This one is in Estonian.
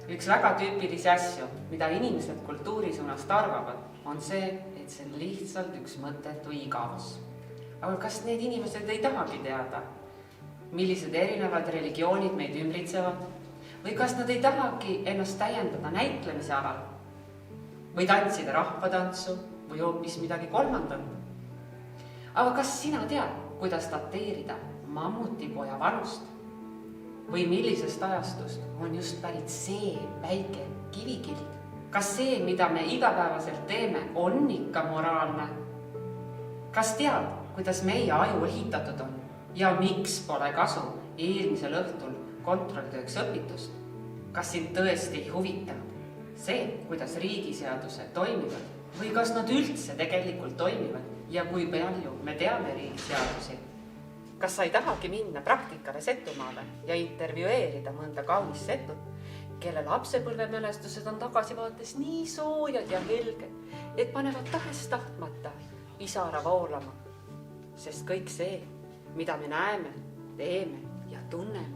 Üks väga tüüpilisi asju, mida inimesed kultuuri suunast arvavad, on see, et see on lihtsalt üks mõttetu igavus. Aga kas need inimesed ei tahagi teada, millised erinevad religioonid meid ümbritsevad? Või kas nad ei tahagi ennast täiendada näitlemise alal? Või tantsida rahvatantsu või hoopis midagi kolmandat? Aga kas sina tead, kuidas dateerida mammutipoja vanust? Või millisest ajastust on just pärit see väike kivikild? Kas see, mida me igapäevaselt teeme, on ikka moraalne? Kas tead, kuidas meie aju ehitatud on ja miks pole kasu eelmisel õhtul kontrolltööks õpitust? Kas sind tõesti ei huvita see, kuidas riigiseadused toimivad või kas nad üldse tegelikult toimivad ja kui palju me teame riigiseadusi? Kas sa ei tahagi minna praktikale Setumaale ja intervjueerida mõnda kaunist setut, kelle lapsepõlvemälestused on tagasivaates nii soojad ja helged, et panevad tahes tahtmata pisara voolama? Sest kõik see, mida me näeme, teeme ja tunneme,